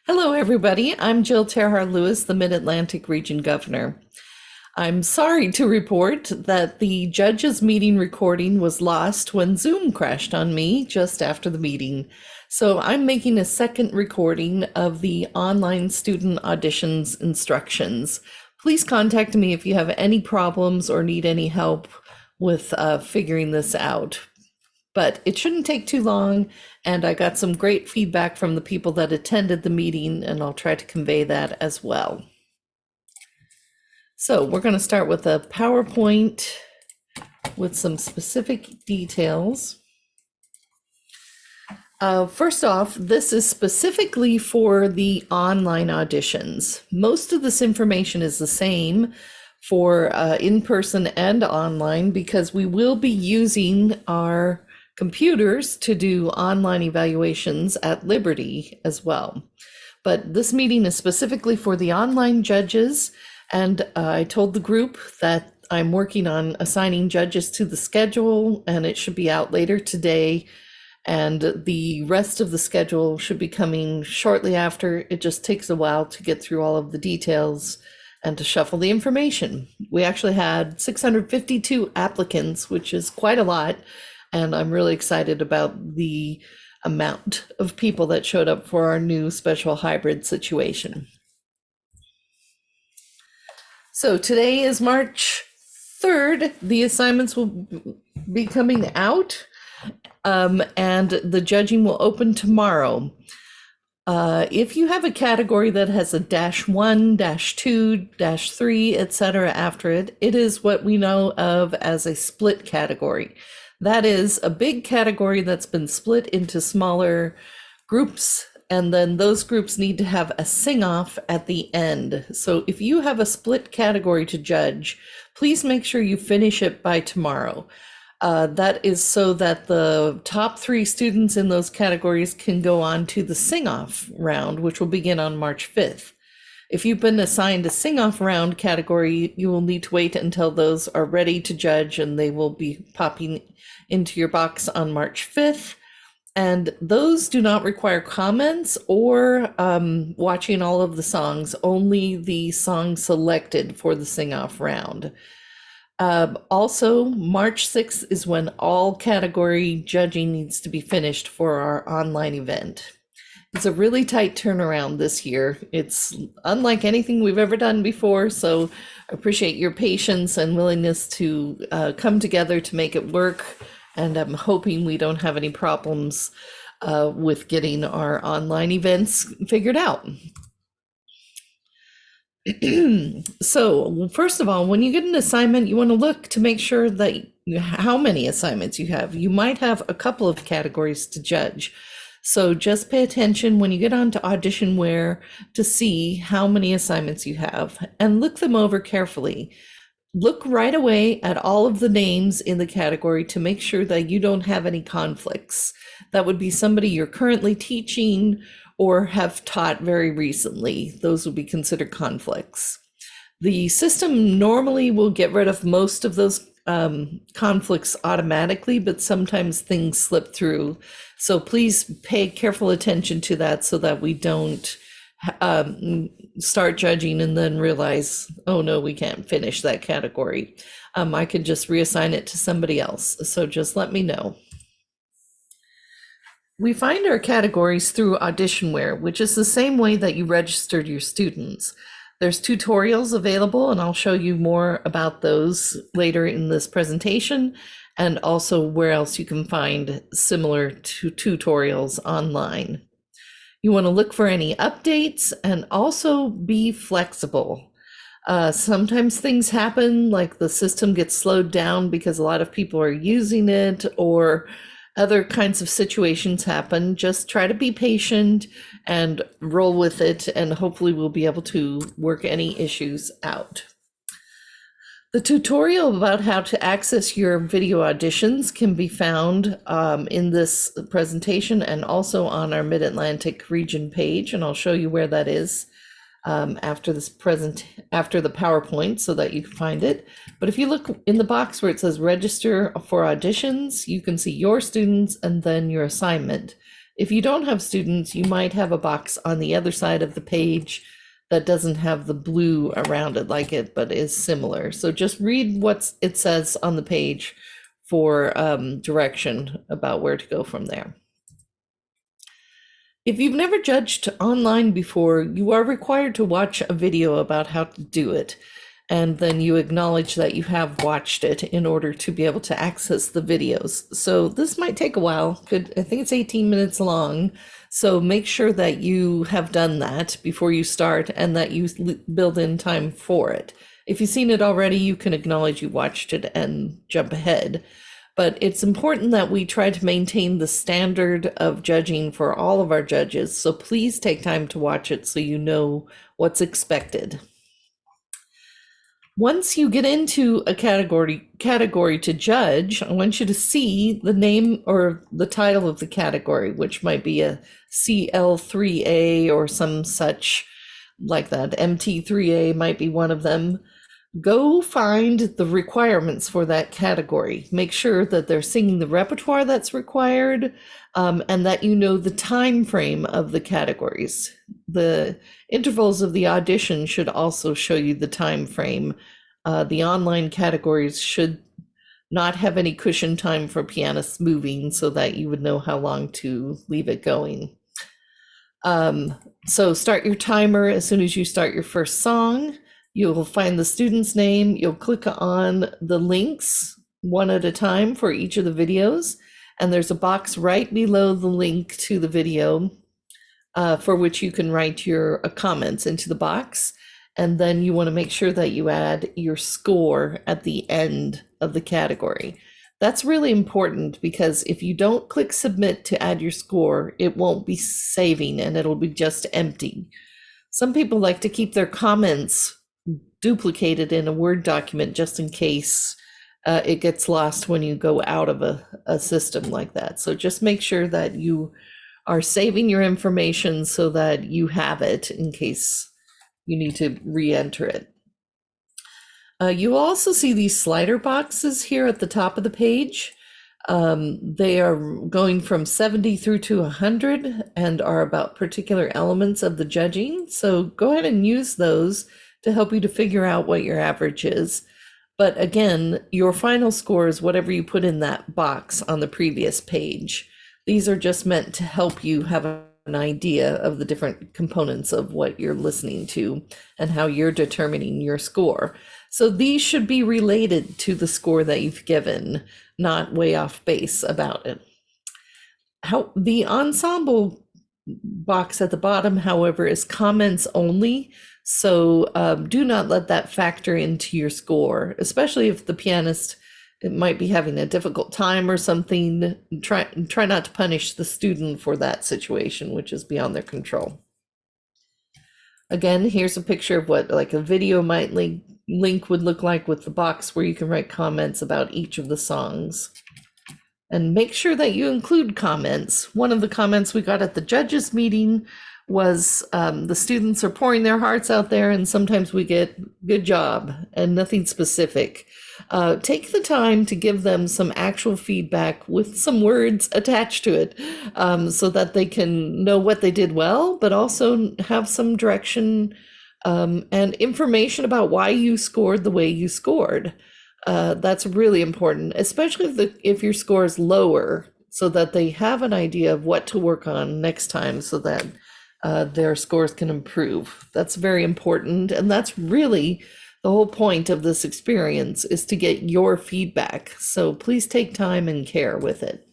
Hello, everybody. I'm Jill Terhar Lewis, the Mid-Atlantic Region Governor. I'm sorry to report that the judges' meeting recording was lost when Zoom crashed on me just after the meeting. So I'm making a second recording of the online student auditions instructions. Please contact me if you have any problems or need any help with figuring this out. But it shouldn't take too long, and I got some great feedback from the people that attended the meeting, and I'll try to convey that as well. So we're going to start with a PowerPoint with some specific details. First off, this is specifically for the online auditions. Most of this information is the same for in-person and online because we will be using our computers to do online evaluations at Liberty as well. But this meeting is specifically for the online judges, and I told the group that I'm working on assigning judges to the schedule, and it should be out later today. And the rest of the schedule should be coming shortly after. It just takes a while to get through all of the details and to shuffle the information. We actually had 652 applicants, which is quite a lot. And I'm really excited about the amount of people that showed up for our new special hybrid situation. So today is March 3rd. The assignments will be coming out, and the judging will open tomorrow. If you have a category that has a -1, -2, -3, etc. after it, it is what we know of as a split category. That is a big category that's been split into smaller groups, and then those groups need to have a sing-off at the end. So if you have a split category to judge, please make sure you finish it by tomorrow. That is so that the top 3 students in those categories can go on to the sing-off round, which will begin on March 5th. If you've been assigned a sing-off round category, you will need to wait until those are ready to judge, and they will be popping into your box on March 5th. And those do not require comments or watching all of the songs, only the song selected for the sing-off round. Also, March 6th is when all category judging needs to be finished for our online event. It's a really tight turnaround this year. It's unlike anything we've ever done before, so I appreciate your patience and willingness to come together to make it work, and I'm hoping we don't have any problems with getting our online events figured out. So first of all, when you get an assignment, you want to look to make sure that how many assignments you have. You might have a couple of categories to judge. So just pay attention when you get onto Auditionware to see how many assignments you have and look them over carefully. Look right away at all of the names in the category to make sure that you don't have any conflicts. That would be somebody you're currently teaching or have taught very recently. Those would be considered conflicts. The system normally will get rid of most of those conflicts automatically, but sometimes things slip through. So please pay careful attention to that so that we don't start judging and then realize, oh no, we can't finish that category. I could just reassign it to somebody else. So just let me know. We find our categories through Auditionware, which is the same way that you registered your students. There's tutorials available, and I'll show you more about those later in this presentation, and also where else you can find similar tutorials online. You want to look for any updates and also be flexible. Sometimes things happen, like the system gets slowed down because a lot of people are using it, or other kinds of situations happen. Just try to be patient and roll with it, and hopefully we'll be able to work any issues out. The tutorial about how to access your video auditions can be found in this presentation and also on our Mid-Atlantic region page, and I'll show you where that is after the PowerPoint so that you can find it. But if you look in the box where it says register for auditions, you can see your students and then your assignment. If you don't have students, you might have a box on the other side of the page that doesn't have the blue around it like it, but is similar. So just read what it says on the page for direction about where to go from there. If you've never judged online before, you are required to watch a video about how to do it. And then you acknowledge that you have watched it in order to be able to access the videos. So this might take a while. I think it's 18 minutes long. So make sure that you have done that before you start and that you build in time for it. If you've seen it already, you can acknowledge you watched it and jump ahead. But it's important that we try to maintain the standard of judging for all of our judges. So please take time to watch it so you know what's expected. Once you get into a category to judge, I want you to see the name or the title of the category, which might be a CL3A or some such like that. MT3A might be one of them. Go find the requirements for that category. Make sure that they're singing the repertoire that's required, and that you know the time frame of the categories. The intervals of the audition should also show you the time frame. The online categories should not have any cushion time for pianists moving so that you would know how long to leave it going. So start your timer as soon as you start your first song. You'll find the student's name. You'll click on the links one at a time for each of the videos. And there's a box right below the link to the video for which you can write your comments into the box. And then you want to make sure that you add your score at the end of the category. That's really important because if you don't click submit to add your score, it won't be saving and it'll be just empty. Some people like to keep their comments duplicated in a Word document just in case it gets lost when you go out of a system like that. So just make sure that you are saving your information so that you have it in case you need to re-enter it. You also see these slider boxes here at the top of the page. They are going from 70 through to 100 and are about particular elements of the judging. So go ahead and use those to help you to figure out what your average is. But again, your final score is whatever you put in that box on the previous page. These are just meant to help you have an idea of the different components of what you're listening to and how you're determining your score. So these should be related to the score that you've given, not way off base about it. How the ensemble box at the bottom, however, is comments only. So do not let that factor into your score, especially if the pianist might be having a difficult time or something. Try not to punish the student for that situation, which is beyond their control. Again, here's a picture of what like a video might link would look like with the box where you can write comments about each of the songs. And make sure that you include comments. One of the comments we got at the judges meeting was the students are pouring their hearts out there and sometimes we get good job and nothing specific. Take the time to give them some actual feedback with some words attached to it so that they can know what they did well, but also have some direction and information about why you scored the way you scored. That's really important, especially if your score is lower, so that they have an idea of what to work on next time so that their scores can improve. That's very important. And that's really the whole point of this experience, is to get your feedback. So please take time and care with it.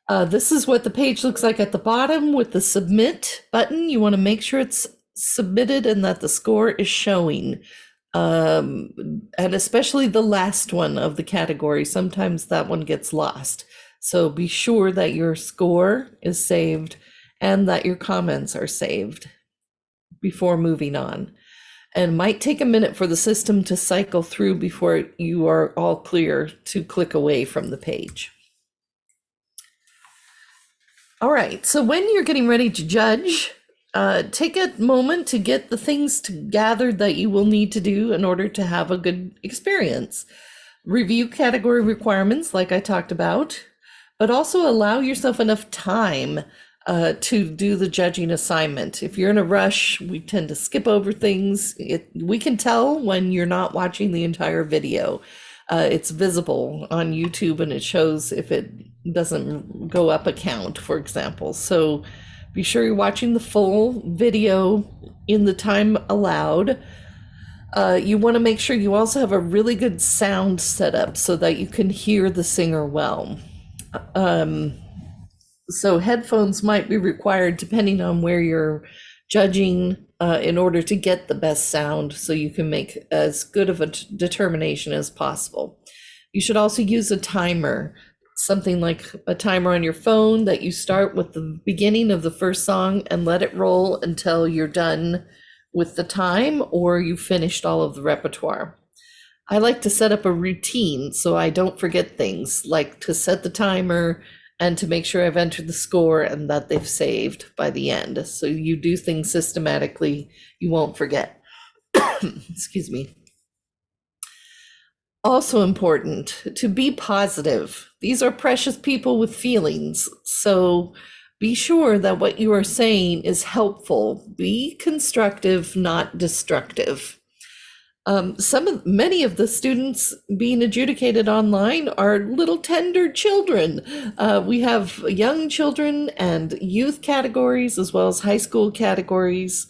This is what the page looks like at the bottom with the submit button. You want to make sure it's submitted and that the score is showing. And especially the last one of the category, sometimes that one gets lost. So be sure that your score is saved and that your comments are saved before moving on. And it might take a minute for the system to cycle through before you are all clear to click away from the page. All right, so when you're getting ready to judge, take a moment to get the things gathered that you will need to do in order to have a good experience. Review category requirements, like I talked about. but also allow yourself enough time to do the judging assignment. If you're in a rush, we tend to skip over things. We can tell when you're not watching the entire video. It's visible on YouTube and it shows if it doesn't go up a count, for example. So be sure you're watching the full video in the time allowed. You want to make sure you also have a really good sound setup so that you can hear the singer well. So headphones might be required depending on where you're judging in order to get the best sound so you can make as good of a determination as possible. You should also use a timer, something like a timer on your phone that you start with the beginning of the first song and let it roll until you're done with the time or you finished all of the repertoire. I like to set up a routine so I don't forget things, like to set the timer and to make sure I've entered the score and that they've saved by the end. So you do things systematically, you won't forget. Excuse me. Also important to be positive. These are precious people with feelings. So be sure that what you are saying is helpful. Be constructive, not destructive. Many of the students being adjudicated online are little tender children. We have young children and youth categories as well as high school categories.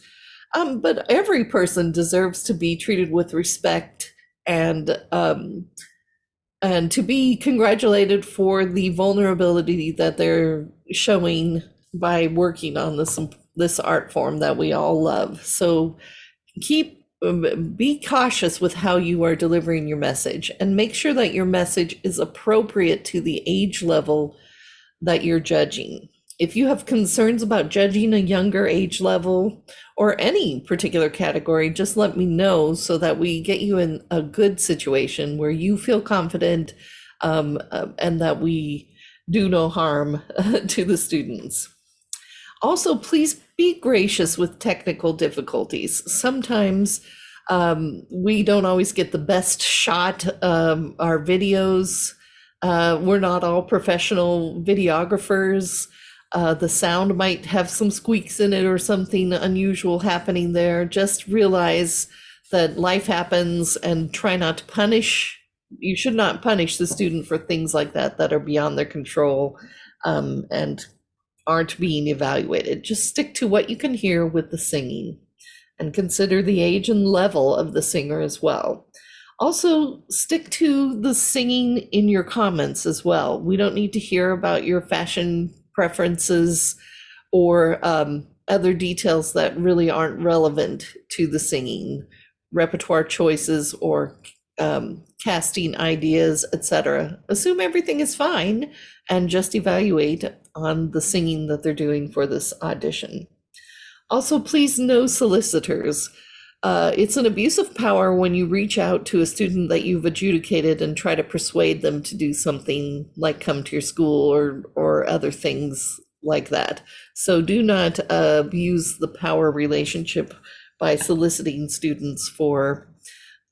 But every person deserves to be treated with respect and to be congratulated for the vulnerability that they're showing by working on this art form that we all love. So be cautious with how you are delivering your message and make sure that your message is appropriate to the age level that you're judging. If you have concerns about judging a younger age level or any particular category, just let me know so that we get you in a good situation where you feel confident and that we do no harm to the students. Also, please be gracious with technical difficulties. Sometimes we don't always get the best shot. Our videos, we're not all professional videographers. The sound might have some squeaks in it or something unusual happening there. Just realize that life happens and try not to punish. You should not punish the student for things like that are beyond their control and aren't being evaluated. Just stick to what you can hear with the singing and consider the age and level of the singer as well. Also, stick to the singing in your comments as well. We don't need to hear about your fashion preferences or other details that really aren't relevant to the singing, repertoire choices or casting ideas, etc. Assume everything is fine and just evaluate on the singing that they're doing for this audition. Also, please no solicitors. It's an abuse of power when you reach out to a student that you've adjudicated and try to persuade them to do something like come to your school or other things like that. So do not abuse the power relationship by soliciting students for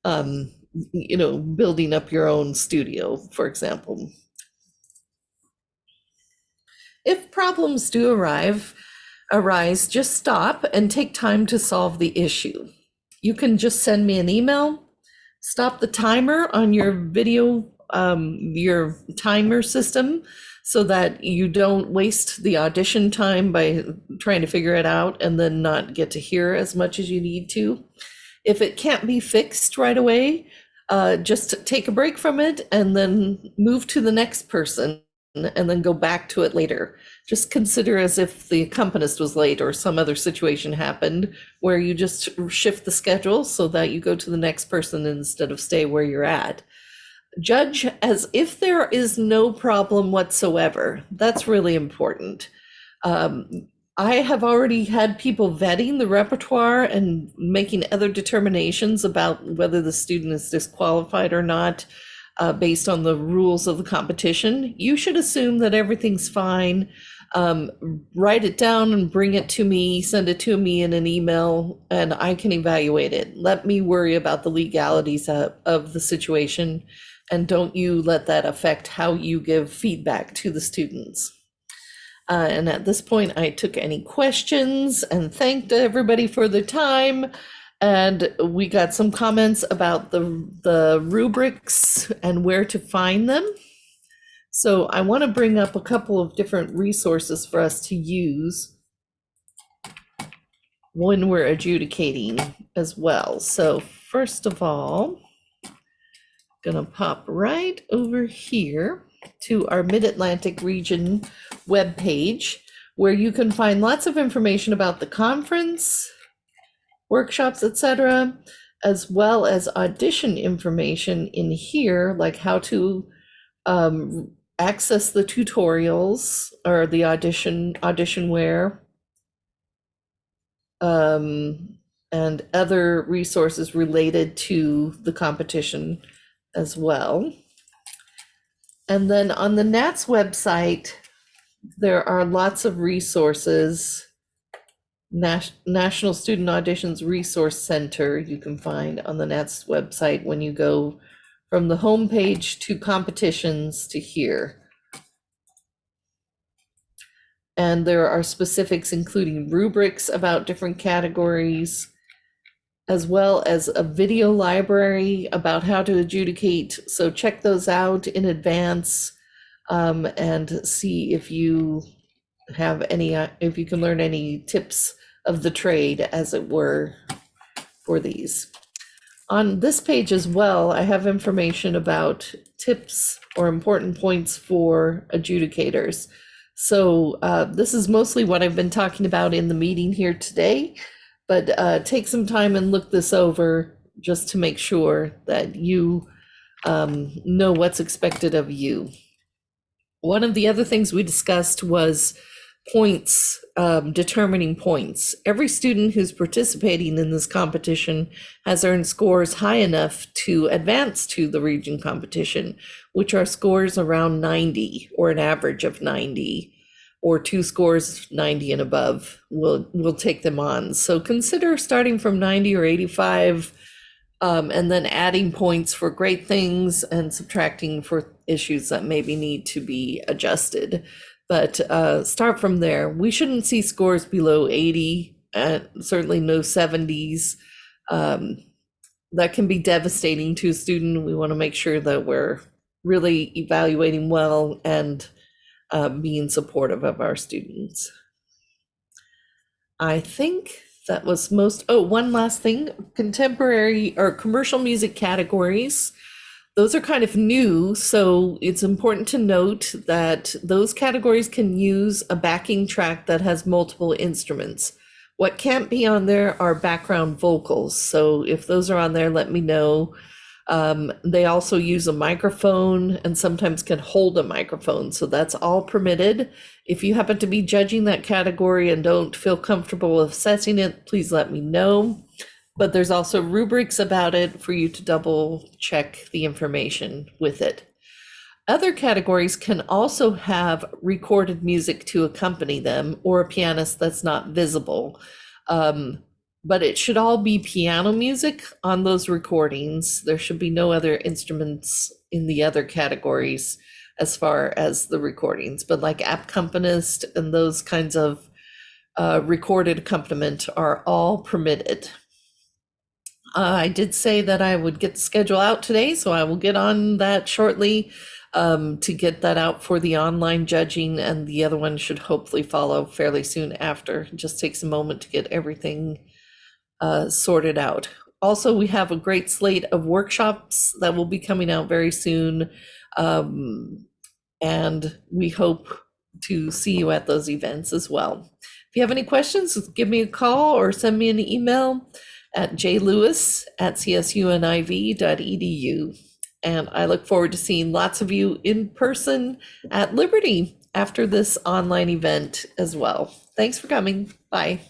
building up your own studio, for example. If problems do arise, just stop and take time to solve the issue. You can just send me an email, stop the timer on your video, your timer system, so that you don't waste the audition time by trying to figure it out and then not get to hear as much as you need to. If it can't be fixed right away, just take a break from it and then move to the next person and then go back to it later. Just consider as if the accompanist was late or some other situation happened where you just shift the schedule so that you go to the next person instead of stay where you're at. Judge as if there is no problem whatsoever. That's really important. I have already had people vetting the repertoire and making other determinations about whether the student is disqualified or not based on the rules of the competition. You should assume that everything's fine. Write it down and bring it to me, send it to me in an email, and I can evaluate it. Let me worry about the legalities of the situation. And don't you let that affect how you give feedback to the students. And at this point, I took any questions and thanked everybody for their time. And we got some comments about the rubrics and where to find them. So I want to bring up a couple of different resources for us to use when we're adjudicating as well. So first of all, gonna pop right over here to our Mid-Atlantic region webpage, where you can find lots of information about the conference, workshops, etc., as well as audition information in here, like how to access the tutorials or the auditionware, and other resources related to the competition as well. And then on the NATS website, there are lots of resources. National Student Auditions Resource Center you can find on the NATS website when you go from the home page to competitions to here. And there are specifics including rubrics about different categories, as well as a video library about how to adjudicate. So check those out in advance, and see if you have any, if you can learn any tips of the trade, as it were, for these. On this page as well, I have information about tips or important points for adjudicators. So this is mostly what I've been talking about in the meeting here today, but take some time and look this over just to make sure that you know what's expected of you. One of the other things we discussed was points, determining points. Every student who's participating in this competition has earned scores high enough to advance to the region competition, which are scores around 90 or an average of 90, or 2 scores 90 and above will take them on. So consider starting from 90 or 85, and then adding points for great things and subtracting for issues that maybe need to be adjusted. But start from there. We shouldn't see scores below 80, and certainly no 70s. That can be devastating to a student. We want to make sure that we're really evaluating well and being supportive of our students. I think that was most, oh, one last thing, contemporary or commercial music categories. Those are kind of new, so it's important to note that those categories can use a backing track that has multiple instruments. What can't be on there are background vocals, so if those are on there, let me know. They also use a microphone and sometimes can hold a microphone, so that's all permitted. If you happen to be judging that category and don't feel comfortable assessing it, please let me know. But there's also rubrics about it for you to double check the information with it. Other categories can also have recorded music to accompany them, or a pianist that's not visible. But it should all be piano music on those recordings. There should be no other instruments in the other categories as far as the recordings, but like accompanist and those kinds of recorded accompaniment are all permitted. I did say that I would get the schedule out today, so I will get on that shortly to get that out for the online judging, and the other one should hopefully follow fairly soon after. It just takes a moment to get everything sorted out. Also, we have a great slate of workshops that will be coming out very soon, and we hope to see you at those events as well. If you have any questions, give me a call or send me an email at jlewis@csunIV.edu. And I look forward to seeing lots of you in person at Liberty after this online event as well. Thanks for coming. Bye.